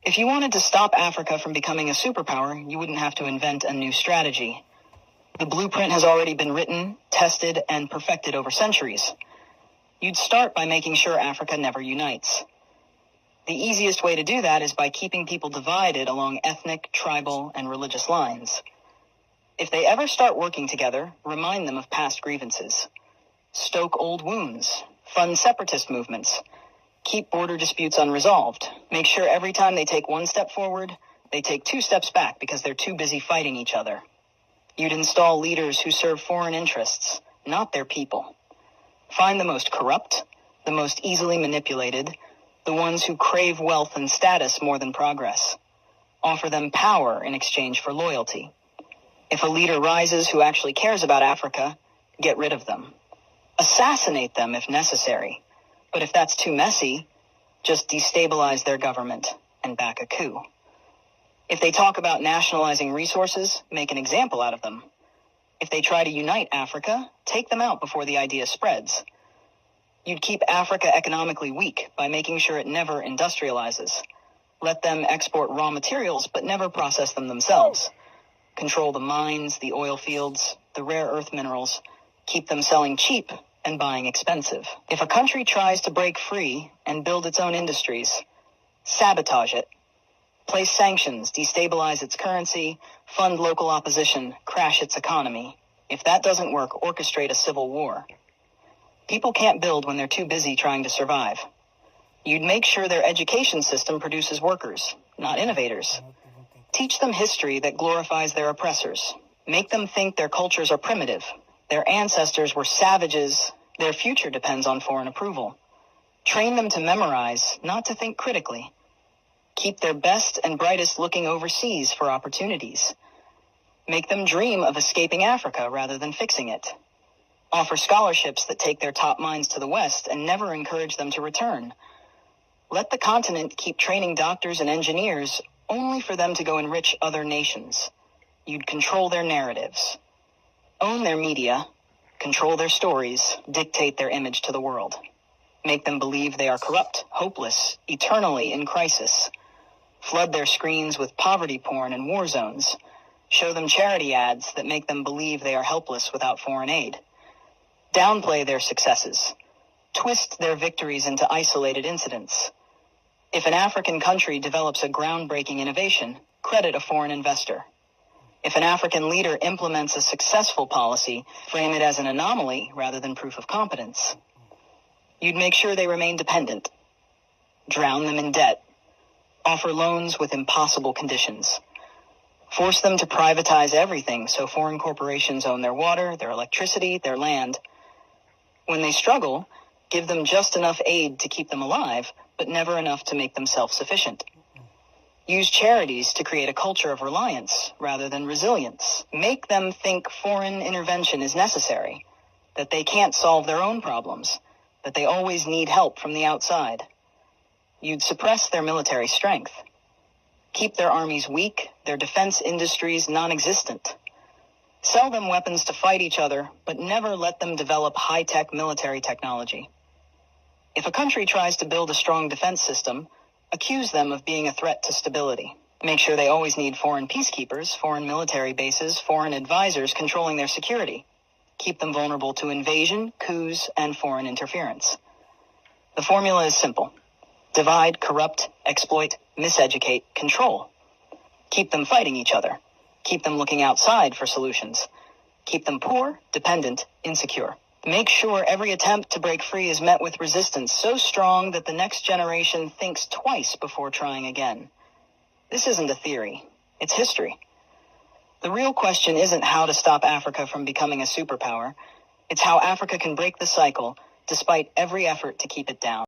If you wanted to stop Africa from becoming a superpower, you wouldn't have to invent a new strategy. The blueprint has already been written, tested, and perfected over centuries. You'd start by making sure Africa never unites. The easiest way to do that is by keeping people divided along ethnic, tribal, and religious lines. If they ever start working together, remind them of past grievances. Stoke old wounds. Fund separatist movements. Keep border disputes unresolved. Make sure every time they take one step forward, they take 2 steps back because they're too busy fighting each other. You'd install leaders who serve foreign interests, not their people. Find the most corrupt, the most easily manipulated, the ones who crave wealth and status more than progress. Offer them power in exchange for loyalty. If a leader rises who actually cares about Africa, get rid of them. Assassinate them if necessary. But if that's too messy, just destabilize their government and back a coup. If they talk about nationalizing resources, make an example out of them. If they try to unite Africa, take them out before the idea spreads. You'd keep Africa economically weak by making sure it never industrializes. Let them export raw materials, but never process them themselves. Control the mines, the oil fields, the rare earth minerals. Keep them selling cheap and buying expensive. If a country tries to break free and build its own industries, sabotage it. Place sanctions, destabilize its currency, fund local opposition, crash its economy. If that doesn't work, orchestrate a civil war. People can't build when they're too busy trying to survive. You'd make sure their education system produces workers, not innovators. Teach them history that glorifies their oppressors. Make them think their cultures are primitive. Their ancestors were savages. Their future depends on foreign approval. Train them to memorize, not to think critically. Keep their best and brightest looking overseas for opportunities. Make them dream of escaping Africa rather than fixing it. Offer scholarships that take their top minds to the West and never encourage them to return. Let the continent keep training doctors and engineers only for them to go enrich other nations. You'd control their narratives. Own their media. Control their stories. Dictate their image to the world. Make them believe they are corrupt, hopeless, eternally in crisis. Flood their screens with poverty porn and war zones. Show them charity ads that make them believe they are helpless without foreign aid. Downplay their successes. Twist their victories into isolated incidents. If an African country develops a groundbreaking innovation, credit a foreign investor. If an African leader implements a successful policy, frame it as an anomaly rather than proof of competence. You'd make sure they remain dependent. Drown them in debt. Offer loans with impossible conditions. Force them to privatize everything so foreign corporations own their water, their electricity, their land. When they struggle, give them just enough aid to keep them alive, but never enough to make them self-sufficient. Use charities to create a culture of reliance rather than resilience. Make them think foreign intervention is necessary, that they can't solve their own problems, that they always need help from the outside. You'd suppress their military strength. Keep their armies weak, their defense industries non-existent. Sell them weapons to fight each other, but never let them develop high-tech military technology. If a country tries to build a strong defense system, accuse them of being a threat to stability. Make sure they always need foreign peacekeepers, foreign military bases, foreign advisors controlling their security. Keep them vulnerable to invasion, coups, and foreign interference. The formula is simple. Divide, corrupt, exploit, miseducate, control. Keep them fighting each other. Keep them looking outside for solutions. Keep them poor, dependent, insecure. Make sure every attempt to break free is met with resistance so strong that the next generation thinks twice before trying again. This isn't a theory. It's history. The real question isn't how to stop Africa from becoming a superpower. It's how Africa can break the cycle despite every effort to keep it down.